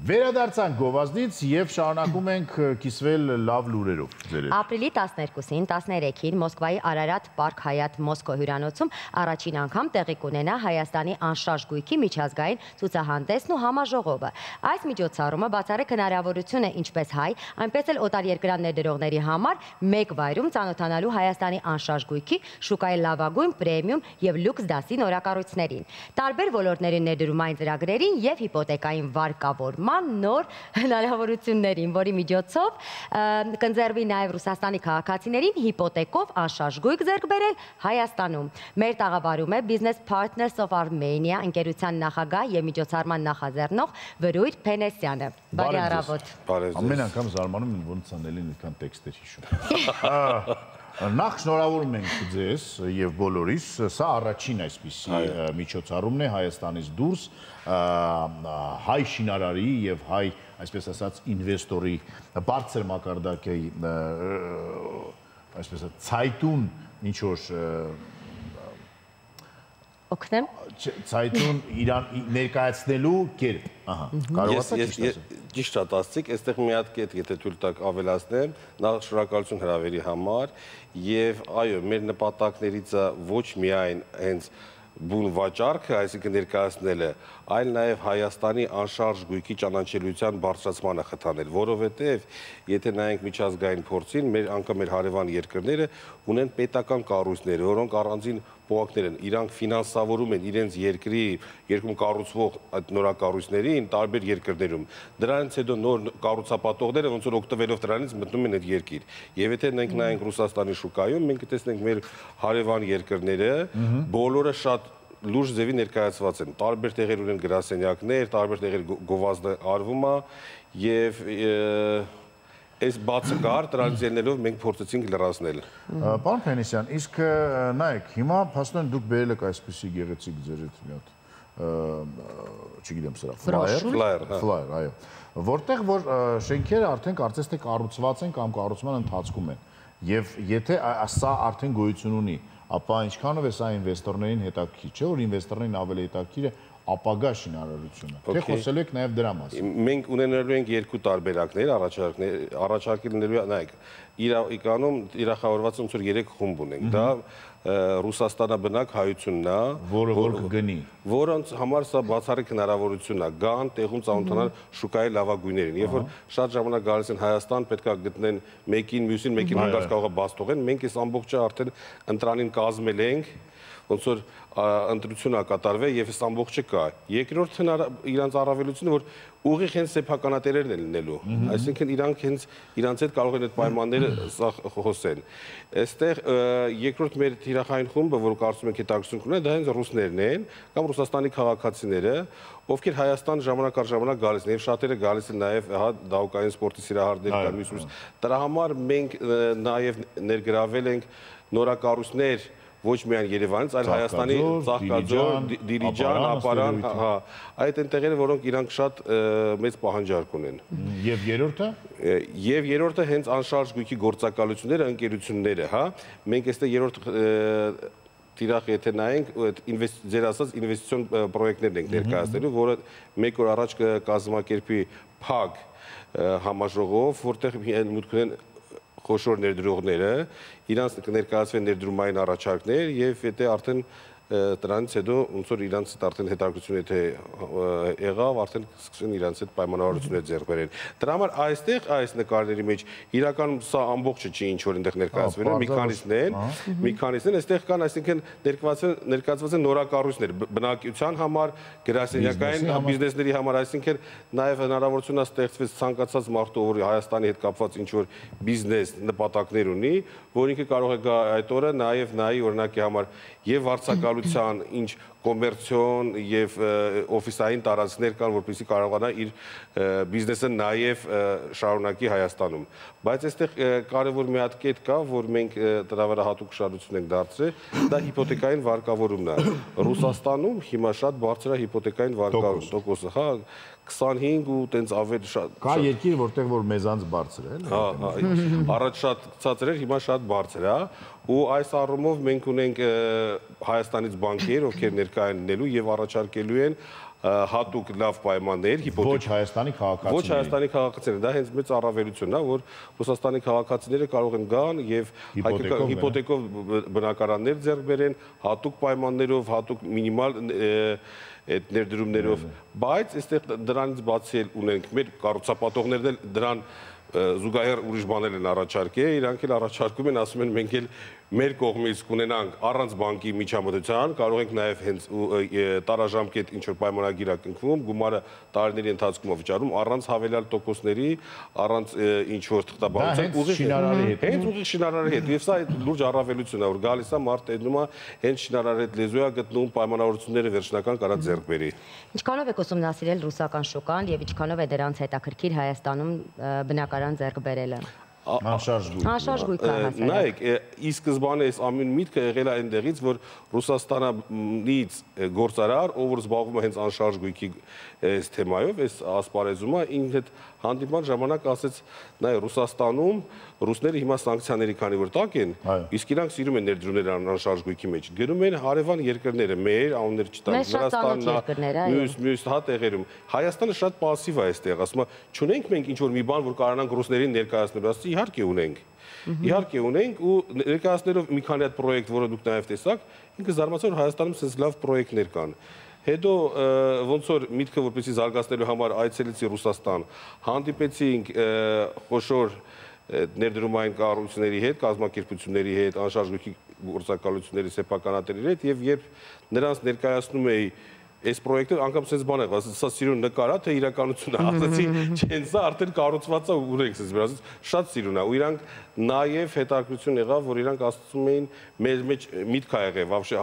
Վերադարձանք գովազդից և շարունակում ենք կիսվել լավ լուրերով ձերհետ։ Ապրիլի 12-ին, 13-ին Մոսկվայի Արարատ Պարկ Հայաթ Մոսկո հյուրանոցում առաջին անգամ տեղի կունենա Հայաստանի անշարժ գույքի միջազգային ցուցահանդեսն ու համաժողովը։ Այս միջոցառումը բացառիկ հնարավորություն է ինչպես հայ, այնպես էլ օտարերկրյա ներդրողների համար մեկ վայրում ծանոթանալու Հայաստանի անշարժ գույքի շուկայի լավագույն պրեմիում և լյուքս դասի նորակառույցներին, տարբեր ոլորտների ներդրումային ծրագրերին և հիպոթեկային վարկավորման նոր հնարավորություններին, որի միջոցով կընձեռվի նաև Ռուսաստանի քաղաքացիներին հիպոթեկով անշարժ գույք ձեռք բերել Հայաստանում։ Մեր տաղավարում է Business Partners of Armenia ընկերության նախագահ և միջոցառման նախաձեռնող Վրույր Փենեսյանը։ Բարի առավոտ։ Ամեն անգամ զարմանում եմ, ոնց անելին այդքան տեքստեր հիշում։ Նախ շնորհավորում ենք ձեզ և բոլորիս, սա առաջին այսպիսի միջոցառումն է Հայաստանից դուրս հայ շինարարի և հայ, այսպես ասած, ինվեստորի բարձր մակարդակի ցայտուն ինչ-որ օգնեմ ցայտուն ներկայացնելու կերպ։ Ճիշտ ասացիք, այստեղ մի հատ կետ, եթե թույլ տաք ավելացնեմ, նախ շնորհակալություն հրավերի համար եւ այո, մեր նպատակներից է ոչ միայն հենց բուն վաճառքը, այսինքն ներկայացնելը, այլ նաև Հայաստանի անշարժ գույքի ճանաչելիության բարձրացմանը խթանել, որովհետև եթե նայենք միջազգային փորձին, անգամ մեր հարևան երկրները ունեն պետական կառույցներ, որոնք առանձին պոակներ են, իրանք ֆինանսավորում են իրենց երկրում կառուցվող այդ նորակառույցներին տարբեր երկրներում։ Դրանից հետո նոր կառուցապատողները ոնց որ օգտվելով դրանից մտնում են այդ երկիր։ Եվ եթե նայենք Ռուսաստանի շուկայում, մենք կտեսնենք մեր հարևան երկրները, բոլորը շատ լուրջ ձևի ներկայացված են, տարբեր տեղեր ունեն գրասենյակներ, տարբեր տեղեր գովազդը արվում է և այս բացակար դրանից ելնելով մենք փորձեցինք լրացնել։ Պարոն Փենեսյան, իսկ նայեք, հիմա փաստորեն դուք բերել եք այսպիսի գեղեցիկ ձեր հետ մի հատ, չգիտեմ սրա, ֆլայեր, այո, որտեղ որ շենքերը արդեն կարծես թե կառուցված են կամ կառուցման ընթացքում են, և եթե սա արդեն գոյություն ունի, ապա ինչքանով է սա ինվեստորներին հետաքրքիր, չէ՞ որ ինվեստորներին ավելի հետաքրքիր է ապագա շինարարությունը, թե խոսելու եք նաև դրա մասին։ Մենք ունենալու ենք երկու տարբերակներ, առաջարկելու նայեք, իրականում իրախավորված ոնց որ 3 խումբ ունենք, դա Ռուսաստանաբնակ հայությունն է, որ կգնի, որոնց համար սա բացառիկ հնարավորություն է, գան տեղում ծանոթանալ շուկայի լավագույններին, երբ որ շատ ժամանակ գալիս են Հայաստան, պետք է գտնեն մեկին, մյուսին հանկարծ կարող է բաց թողեն, մենք այս ամբողջը արդեն ընտրանին կազմել ենք, ոնց որ ընտրությունը կատարվել և այս ամբողջը կա։ Երկրորդ իրանց առավելությունը, որ ուղիղ հենց սեփականատերերն են լինելու, այսինքն իրանք հենց իրանց հետ կարող են այդ պայմանները խոսեն։ Այստեղ երկրորդ մեր թիրախային խումբը, որ կարծում ենք հետաքրքրություն կունենա, դա հենց ռուսներն են կամ Ռուսաստանի քաղաքացիները, ովքեր Հայաստան ժամանակ առ ժամանակ գալիս են, և շատերը գալիս են նաև դահուկային սպորտի սիրահարներ կամ մյուս։ Դրա համար մենք նաև ներգրավել ենք նորակառույցներ ոչ միայն Երևանից, այլ Հայաստանի Ծաղկաձոր, Դիլիջան, Ապարան, այդ են տեղերը, որոնք իրանք շատ մեծ պահանջարկ ունեն։ Եվ երրորդը։ Եվ երրորդը հենց անշարժ գույքի գործակալությունները, ընկերությունները, մենք այստեղ երրորդ տիրախ եթե նայենք, ձեր ասած ինվեստիցիոն պրոյեկտներն ենք ներկայացնելու, որը մեկ օր առաջ կկազմակերպի փակ համաժողով, որտեղ մուտք ունեն խոշոր ներդրողները, իրանց կներկայացվեն ներդրումային առաջարկներ և եթե արդեն դրանից հետո ոնց որ իրանց արդեն հետաքրքրություն եթե եղավ, արդեն սկսեն իրանց հետ պայմանավորություններ ձեռք բերել։ Դրա համար այստեղ այս նկարների մեջ իրականում սա ամբողջը չի ինչ որ այնտեղ ներկայացվել է, մի քանիսն են, այստեղ կան, այսինքն ներկայացված են նորակառույցներ բնակության համար, գրասենյակային բիզնեսների համար, այսինքն նաև հնարավորություն է ստեղծվեց ցանկացած մարդու, որ Հայաստանի հետ կապված ինչ որ բիզնես նպատակներ ունի, որ ինքը կարող է գա այդ օրը նաև նայի օրինակի համար եւ վարձակալության ինչ կոմերցիոն եւ օֆիսային տարածքներ կան, որպեսզի կարողանա իր բիզնեսը նաեւ շարունակի Հայաստանում։ Բայց այստեղ կարևոր մի հատ կետ կա, որ մենք դրա վրա հատուկ ուշադրություն ենք դարձրել, դա հիպոթեկային վարկավորումն է։ Ռուսաստանում հիմա շատ բարձր է հիպոթեկային վարկավորում տոկոսը, հա, 25 ու տենց ավելի շատ։ Կա երկիր, որտեղ որ մեզանց բարձր է, էլի։ Առաջ շատ ցածր էր, հիմա շատ բարձր է, ու այս առումով մենք ունենք Հայաստանից բանկեր, ովքեր ներկայ են լինելու եւ առաջարկելու են հատուկ լավ պայմաններ, ոչ Հայաստանի քաղաքացիների։ Ոչ Հայաստանի քաղաքացիների, դա հենց մեծ առավելությունն է, որ Ռուսաստանի քաղաքացիները կարող են գան եւ հիպոթեկով բնակարաններ ձեռք բերեն, հատուկ պայմաններով, հատուկ մինիմալ այդ ներդրումներով, բայց այստեղ դրանից բացի ունենք մեր կառուցապատողներն էլ դրան զուգահեռ ուրիշ բաներ են առաջարկել, իրանք էլ առաջարկում են, ասում են մենք էլ մեր կողմից կունենանք առանց բանկի միջամտության, կարող ենք նաև հենց տարաժամկետ ինչ որ պայմանագիր է կնքվում, գումարը տարիների ընթացքում է վճարում առանց հավելյալ տոկոսների, առանց ինչ որ թղթաբանության, ուղիղ շինարարի հետ։ Եվ սա լուրջ առավելություն է, որ գալիս է մարդ տենում է, հենց շինարարի հետ լեզու է գտնում պայմանավորությունները վերջնական կարած ձեռք բերի։ Ինչքանով եք ուսումնասիրել ռուսական շուկան եւ ինչքանով է դրանց հետաքրքիր Հայաստանում բնակարան ձեռք բերելը։ Անշարժ գույք հասարակ։ Նայեք, ի սկզբանե այս ամեն միտքը եղել է այնտեղից, որ Ռուսաստանից գործարար, ով որ զբաղվում է հենց անշարժ գույքի այս թեմայով, այս ասպարեզումը, ինքն հետ հանդիպման ժամանակ ասեց, նայ Ռուսաստանում ռուսները հիմա սանկցիաների քանի որ տակ են, իսկ իրանք սիրում են ներդրումներ անշարժ գույքի մեջ։ Գնում են հարևան երկրները, մեր անուններ չտանք, Վրաստանն, մյուս հա տեղերում։ Հայաստանը շատ պասիվ է այստեղ, ասում է, չունենք մենք ինչ որ մի բան, որ կարողանանք ռուսներին ներկայացնել, ասի իհարկե ունենք։ Իհարկե ունենք ու ներկայացնելով մի քանի հատ պրոյեկտ, որը դուք նաև տեսաք, ինքը զարմացա որ Հայաստանում sense լավ պրոյեկտներ կան։ Հետո ոնց որ միտքը որպեսզի զարգացնելու համար այցելեցի Ռուսաստան, հանդիպեցինք խոշոր ներդրումային կառույցների հետ, կազմակերպությունների հետ, անշարժ գույքի գործակալությունների սեփականատերերի հետ եւ երբ նրանց ներկայացնում էի այս պրոյեկտը անգամ sense բան եղավ, սա սիրուն նկար է, թե իրականությունն է, ասացի, չեն սա արդեն կառուցված է ու ունենք sense բերած, շատ սիրուն է, ու իրանք նաև հետաքրքրություն եղավ, որ իրանք ասում էին մեր մեջ միտք ա եղել, вообще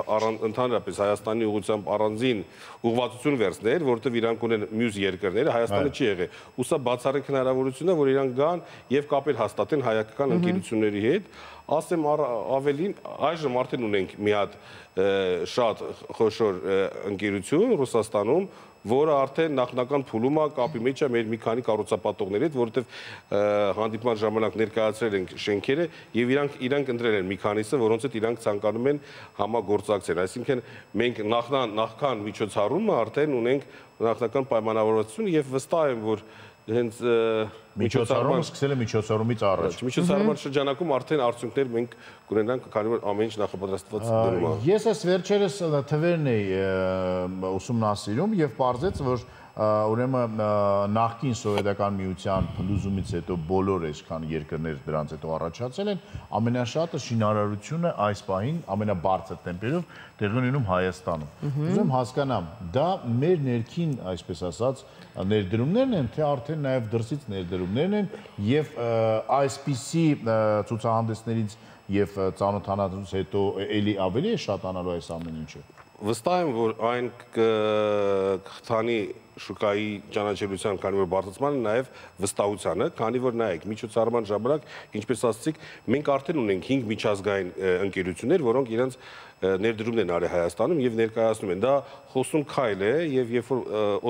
ընդհանրապես Հայաստանի ուղղությամբ առանձին ուղղվածություն վերցնել, որովհետև իրանք ունեն մյուս երկրները, Հայաստանը չի եղել, ու սա բացառիկ հնարավորություն է, որ իրանք գան եւ կապեր հաստատեն հայկական ընկերությունների հետ, ասեմ ավելին, այժմ արդեն ունենք մի հատ շատ խոշոր ընկերություն Ռուսաստանում, որը արդեն նախնական փուլում է կապի մեջ է մեր մի քանի կառուցապատողների հետ, որովհետև հանդիպման ժամանակ ներկայացրել են շենքերը եւ իրանք ընտրել են մի քանիսը, որոնց հետ իրանք ցանկանում են համագործակցել։ Այսինքն մենք նախքան միջոցառումը արդեն ունենք նախնական պայմանավորվածություն եւ վստահ եմ, որ հենց միջոցառումը սկսել է միջոցառումից առաջ։ Միջոցառման շրջանակում արդեն արդյունքներ մենք կունենանք, քանի որ ամեն ինչ նախապատրաստված դնում է։ Ես այս վերջերս թվերն էի ուսումնասիրում եւ պարզեց, որ ուրեմն նախկին սովետական միության փլուզումից հետո բոլոր այսքան երկրներ դրանց հետո առաջացել են, ամենաշատը շինարարությունը այս պահին ամենաբարձր տեմպերով տեղի ունենում Հայաստանում։ Ուզում հասկանամ, դա մեր ներքին, այսպես ասած, ներդրումներն են, թե արդեն նաև դրսից ներդրումներն են եւ այսպիսի ցուցահանդեսներից եւ ծանոթանալուց հետո էլի ավելի է շատանալու այս ամեն ինչը։ Վստահ եմ, որ այն կխթանի շուկայի ճանաչելիության, քանի որ բարձրացմանը նաև վստահությանը, քանի որ նայեք, միջոցառման ժամանակ, ինչպես ասացիք, մենք արդեն ունենք 5 միջազգային ընկերություններ, որոնք իրենց ներդրումն են արել Հայաստանում եւ ներկայացնում են։ Դա խոսուն քայլ է եւ երբ որ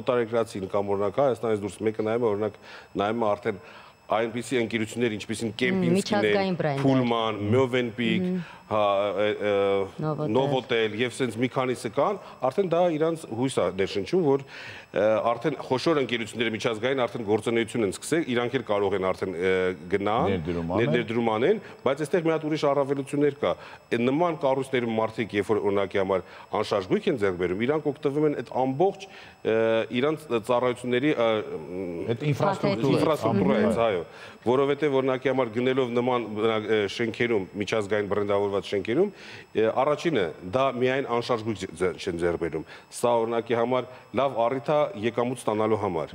օտարերկրացին կամ օրինակ Հայաստանից դուրս մեկը նայում է, օրինակ նայում է արդեն այնպիսի ընկերություններ, ինչպիսին Կեմպինսկիներ, Pullman, Movenpick, Novotel եւ sense մի քանիսը կան, արդեն դա իրանց հույս է ներշնչում, որ արդեն խոշոր ընկերությունները միջազգային արդեն գործունեություն են սկսել, իրանք էլ կարող են արդեն գնան, ներդրում անեն, բայց այստեղ մի հատ ուրիշ առավելություններ կա։ Նման կառույցներում մարդիկ, երբ որ օրինակի համար անշարժ գույք են ձեռք բերում, իրանք օգտվում են այդ ամբողջ իրանց ծառայությունների այդ ինֆրաստրուկտուրայից, այո, որովհետև օրինակի համար գնելով նման շենքերում, միջազգային բրենդավորված շենքերում, առաջինը դա միայն անշարժ գույք չեն ձեռք բերում։ Սա օրինակի համար լավ առիթ է եկամուտ ստանալու համար։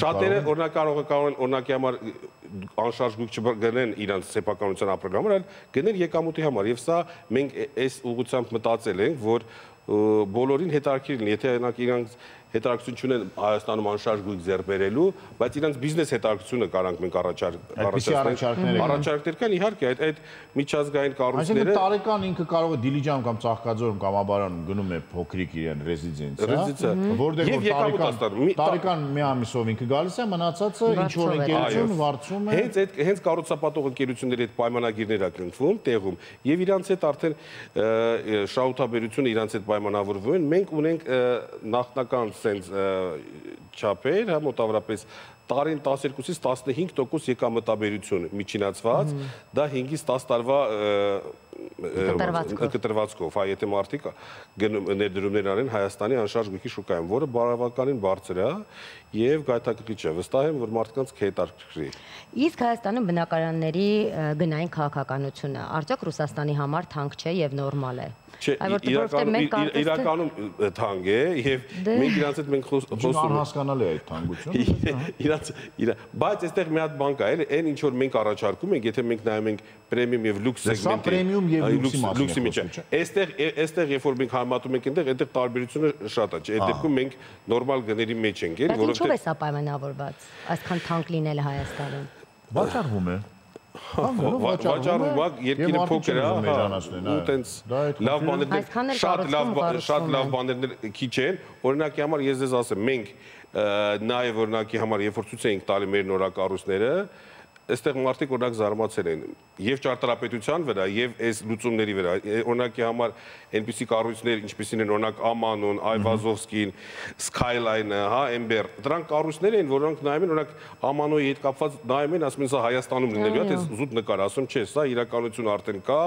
Շատերը օրինակ կարող են օրինակի համար անշարժ գույք չգնեն իրանց սեփականության ապրելու համար, այլ գնեն եկամուտի համար։ Եվ սա մենք այս ուղղությամբ մտածել ենք, որ բոլորին հետաքրքիր լինի, եթե իրանք հետաքրքրություն չունեն Հայաստանում անշարժ գույք ձեռք բերելու, բայց իրանց բիզնես հետաքրքրությունը կարանք մենք առաջարկներ կան, իհարկե այդ միջազգային կառույցները տարեկան ինքը կարող է Դիլիջանում կամ Ծաղկաձորում կամ Աբարանում գնում է փոքրիկ իրեն ռեզիդենցիա, որտեղ տարեկան մի ամիսով ինքը գալիս է, մնացածը ինչ որ ընկերություն վարձում է։ Հենց կառուցապատող ընկերությունների հետ պայմանագիրներ ա կնքվում տեղում եւ իրանց հետ արդեն շահութաբերությունը իրանց հետ պայմանավորվում են։ Մենք ունենք նախնական սենց չափեր, հա, մոտավորապես տարին 12-ից 15% եկամտաբերություն միջինացված, դա 5-ից 10 տարվա կտրվածքով, հա, եթե մարդիկ ներդրումներ անեն Հայաստանի անշարժ գույքի շուկայում, որը բավականին բարձր է եւ գայթակղիչ է, վստահ եմ, որ մարդկանց կհետաքրքրի։ Իսկ Հայաստանում բնակարանների գնային քաղաքականությունը արդյոք Ռուսաստանի համար թանկ չէ եւ նորմալ է։ Իրականում թանկ է եւ մենք իրանց հետ մենք խոսում անհասկանալի է այդ թանկությունը։ Բայց այստեղ մի հատ բան կա, այն ինչ որ մենք առաջարկում ենք, եթե մենք նայում ենք պրեմիում եւ լյուքս սեգմենտի, սա պրեմիում եւ լյուքսի միջը։ Այստեղ երբ որ մենք համատում ենք այնտեղ տարբերությունը շատ է, չէ՞։ Այդ դեպքում մենք նորմալ գների մեջ ենք, որովհետեւ ինչու է սա պայմանավորված, այսքան թանկ լինելը Հայաստանում։ Վաճառվում է։ Վաճառում է, երկիրը փոքր է, ու տենց լավ բաներ, շատ լավ բաներ քիչ են, օրինակի համար ես ձեզ ասեմ, մենք նաև օրինակի համար երբ որ ցույց էինք տալի մեր նորակառույցները, այստեղ մարդիկ օրինակ զարմացել են եւ ճարտարապետության վրա եւ այս լուծումների վրա, օրինակի համար այնպիսի կառույցներ, ինչպիսին են օրինակ Ամանոն, Այվազովսկին, Skyline-ը, հա, Ember, դրանք կառույցներ են, որոնք նայում են օրինակ Ամանոյի հետ կապված նայում են, ասում են սա Հայաստանում լինելու է, թե զուտ նկար, ասում չէ, սա իրականություն արդեն կա,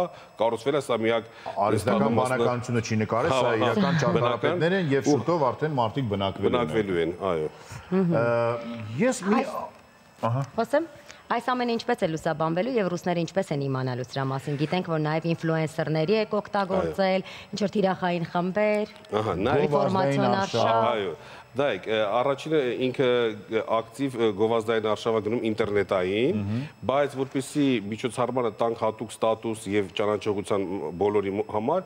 կառուցվել է, սա միակ արհեստական բանականությունը չի նկարել, սա իրական ճարտարապետներ են եւ շուտով արդեն մարդիկ բնակվելու են, այո։ Ես մի Խոսեմ Այս ամենը ինչպես է լուսաբանվելու եւ ռուսները ինչպես են իմանալու սրա մասին։ Գիտենք, որ նաեւ ինֆլուենսերների եք օգտագործել, ինչ որ թիրախային խմբեր, ինֆորմացիոն արշավ։ Այո, դայք, առաջինը ինքը ակտիվ գովազդային արշավ է գնում ինտերնետային, բայց որպեսզի միջոցառմանը տանք հատուկ ստատուս եւ ճանաչողության բոլորի համար,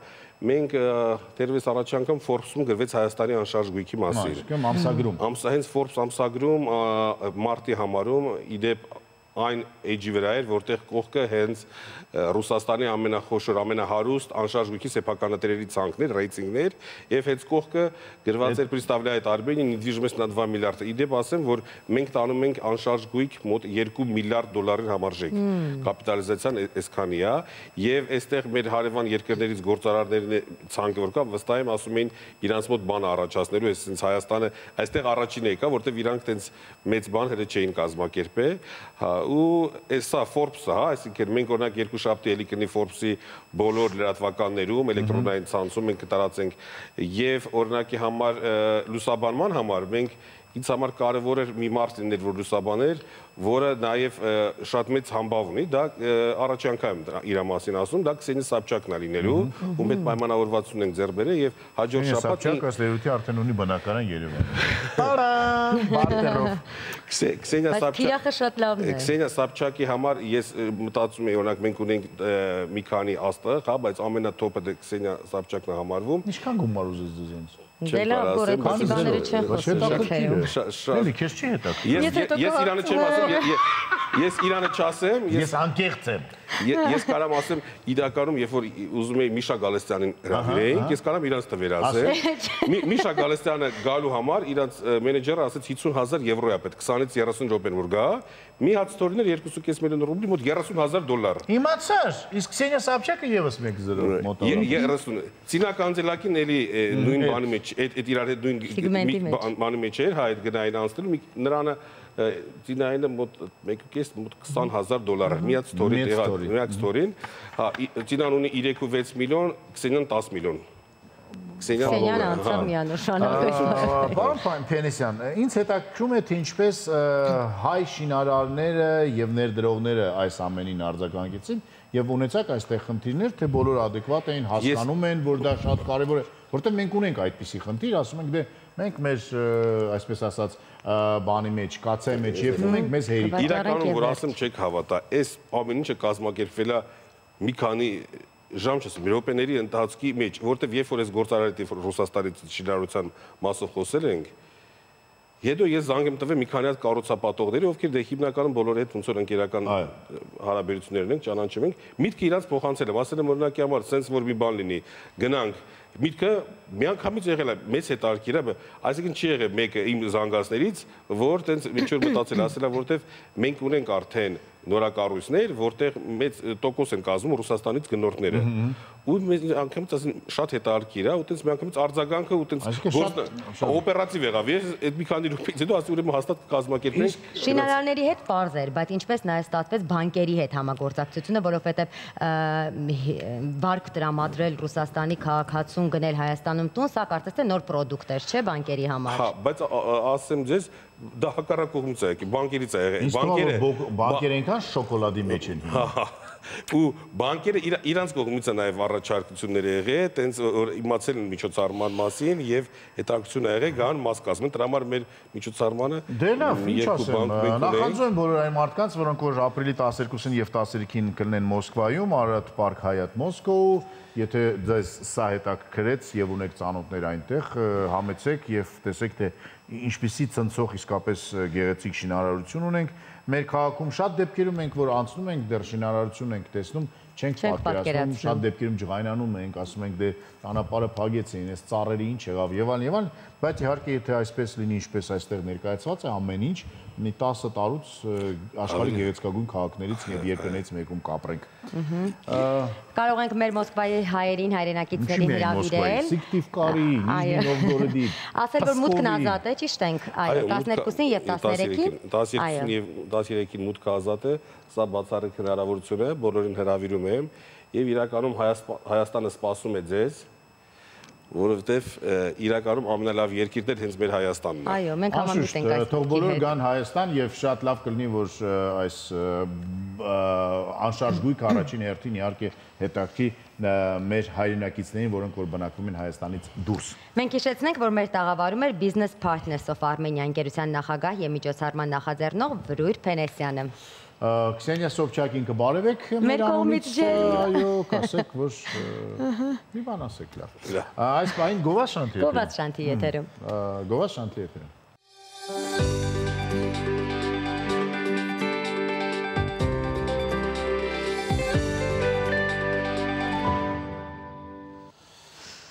մենք դերևս առաջի անգամ Forbes-ում գրվեց Հայաստանի անշարժ գույքի մասին։ Ամսագրում։ Հենց Forbes ամսագրում մարտի համարում իդեպ այն էջի վրա էր, որտեղ կողքը հենց Ռուսաստանի ամենախոշոր, ամենահարուստ անշարժ գույքի սեփականատերերի ցանկներ, ռեյտինգներ, եւ հենց կողքը գրված էր представляет Армению недвижимость на 2 միլիարդ։ Իդեպ ասեմ, որ մենք տանում ենք անշարժ գույք մոտ 2 միլիարդ դոլարի համարժեք։ Կապիտալիզացիան այսքանի է, եւ այստեղ մեր հարևան երկրներից գործարարների ցանկը որ կա, վստահ եմ ասում էին իրանց մոտ բան առաջացնելու, այսինքն Հայաստանը այստեղ առաջինը եկա, որտեղ իրանք տենց մեծ բան հրե չէին կազմակերպել, հա, ու սա Forbes-ը, հա, այսինքն մենք օրինակ երկու շաբթի էլի կնի Forbes-ի բոլոր լրատվականներում, էլեկտրոնային ցանցում մենք կտարածենք եւ օրինակի համար լուսաբանման համար մենք ինձ համար կարևոր էր մի մարդ լիներ, որ լուսաբաներ, որը նաև շատ մեծ համբավ ունի, դա առաջի անգամ իր մասին ասում, դա Քսենիա Սաբչակն է լինելու, ում հետ պայմանավորվածություն ենք ձեռք բերել եւ հաջորդ շաբաթ Սաբչակը ըստ էության արդեն ունի բնակարան Երևանում։ Տարան, բարտերով։ Քսենիա Սաբչակը շատ լավն է։ Քսենիա Սաբչակի համար ես մտածում եմ, օրինակ մենք ունենք մի քանի աստղ, հա, բայց ամենաթոփը դե Քսենիա Սաբչակն է համարվում։ Ինչքան գումար ուզես դու ինձ։ Դե լավ, գորեքոսի բաները չեն խոսում։ Էլի քեզ չի հետաքրքիր։ Ես Իրանը չեմ ասում, ես Իրանը չասեմ, ես անկեղծ եմ։ Ես կարամ ասեմ, իրականում, երբ որ ուզում էի Միշա Գալստյանին հրավիրեինք, ես կարամ իրանց տվեր ասեմ։ Միշա Գալստյանը գալու համար իրանց մենեջերը ասեց 50,000 եվրո է պետք, 20-ից 30 րոպեն որ գա։ Մի հատ ստորիներ 2.5 միլիոն ռուբլի, մոտ 30,000 դոլար։ Իմացար, իսկ Քսենիա Սաբչակը եւս 1-0 մոտավորապես։ 30։ Ցինա Կանձելակին էլի նույն բանի մեջ, այդ իրար հետ նույն բանի մեջ էր, հա, այդ գնային անցնելու, նրանը Ցինայինը մոտ 1.5 մոտ 20,000 դոլար է, մի հատ ստորի եղավ, մի հատ ստորին, հա, Ցինան ունի 3.6 միլիոն, Քսենիան 10 միլիոն։ Քսենիան անցավ միանշանակ։ Պարոն Փենեսյան, ինձ հետաքրքրում է թե ինչպես հայ շինարարները եւ ներդրողները այս ամենին արձագանքեցին եւ ունեցաք այստեղ խնդիրներ, թե բոլորը adekvat էին, հասկանում են, որ դա շատ կարեւոր է, որտեղ մենք ունենք այդպիսի խնդիր, ասում ենք դե մենք մեր այսպես ասած բանի մեջ, կացայի մեջ եւ մենք մեզ հերիք։ Իրականում որ ասեմ չեք հավատա, այս ամեն ինչը կազմակերպվել է մի քանի ժամ չասեմ, րոպեների ընթացքի մեջ, որտեվ երբ որ այս գործարարի Ռուսաստանի շինարարության մասով խոսել ենք, հետո ես զանգ եմ տվել մի քանի հատ կառուցապատողների, ովքեր դե հիմնականում բոլորի հետ ոնց որ ընկերական հարաբերություններն են, ճանաչում ենք, միտքը իրանց փոխանցել եմ, ասել եմ օրինակի համար, sense որ մի բան լինի, գնանք, միտքը միանգամից եղել է մեծ հետաքրքիր է, այսինքն չի եղել մեկը իմ զանգվածներից, որ տենց ինչ որ մտածել ասել է, որովհետև մենք ունենք արդեն նորակառույցներ, որտեղ մեծ տոկոս են կազմում Ռուսաստանից գնորդները։ Ու մեզ անգամից ասին շատ հետաքրքիր է, ու տենց մի անգամից արձագանքը ու տենց օպերատիվ եղավ։ Ես այդ մի քանի րոպեից հետո ասի ուրեմն հաստատ կազմակերպենք։ Շինարարների հետ պարզ էր, բայց ինչպես նաև ստացվեց բանկերի հետ համագործակցությունը, որովհետև վարկ տրամադրել Ռուսաստանի քաղաքացուն գնել Հայաստանում տուն, սա կարծես թե նոր պրոդուկտ էր, չէ, բանկերի համար։ Հա, բայց ասեմ ձեզ, դա հակառակ կողմից է եկել, բանկերից է եկել։ Բանկերը այնքան շոկոլադի մեջ են։ Ու բանկերը իրանց կողմից է նաև առաջարկություններ եղել, տենց իմացել են միջոցառման մասին եւ հետաքրքրություն ա եղել գան մաս կազմեն, դրա համար մեր միջոցառմանը դե լավ, ինչ ասեմ, նախանձում եմ բոլոր այն մարդկանց, որոնք որ ապրիլի 12-ին եւ 13-ին կլինեն Մոսկվայում, Արարատ Պարկ Հայատ Մոսկոու, եթե ձեզ սա հետաքրքրեց եւ ունեք ծանոթներ այնտեղ, համեցեք եւ տեսեք թե ինչպիսի ցնցող իսկապես գեղեցիկ շինարարություն ունենք։ Մեր քաղաքում շատ դեպքերում մենք որ անցնում ենք դեռ շինարարություն ենք տեսնում, չենք պատկերացնում, շատ դեպքերում ջղայնանում ենք, ասում ենք դե ճանապարհը փագեցին, այս ծառերը ինչ եղավ եւ այլն, բայց իհարկե եթե այսպես լինի, ինչպես այստեղ ներկայացված է ամեն ինչ, մի 10 տարուց աշխարհի գեղեցկագույն քաղաքներից եւ երկրներից մեկում կապրենք։ Կարող ենք մեր Մոսկվայի հայերին, հայրենակիցներին հրավիրել։ Սիկտիվկարի, Նիժնի Նովգորոդի։ Ասել որ մուտքն ազատ է, ճիշտ ենք, այո, 12-ին եւ 13-ին։ 12-ին եւ 13-ին մուտքը ազատ է, սա բացառիկ հնարավորություն է, բոլորին հրավիրում եմ եւ իրականում Հայաստանը սպասում է ձեզ, որովհետև իրականում ամենալավ երկիրն էլ հենց մեր Հայաստանն է։ Այո, մենք համամիտ ենք այս։ Թող բոլորը գան Հայաստան եւ շատ լավ կլինի, որ այս անշարժ գույք առաջին հերթին իհարկե հետաքրքրի մեր հայրենակիցներին, որոնք որ բնակվում են Հայաստանից դուրս։ Մենք հիշեցնենք, որ մեր տաղավարում էր Business Partners of Armenia ընկերության նախագահ եւ միջոցառման նախաձեռնող Վրույր Փենեսյանը։ Քսենիա Սովչակին կբարևեք մեր կողմից ջեր։ Այո, կասեք, որ մի բան ասեք լավ։ Այս բանին գովաշանթի եթերում։ Գովաշանթի եթերում։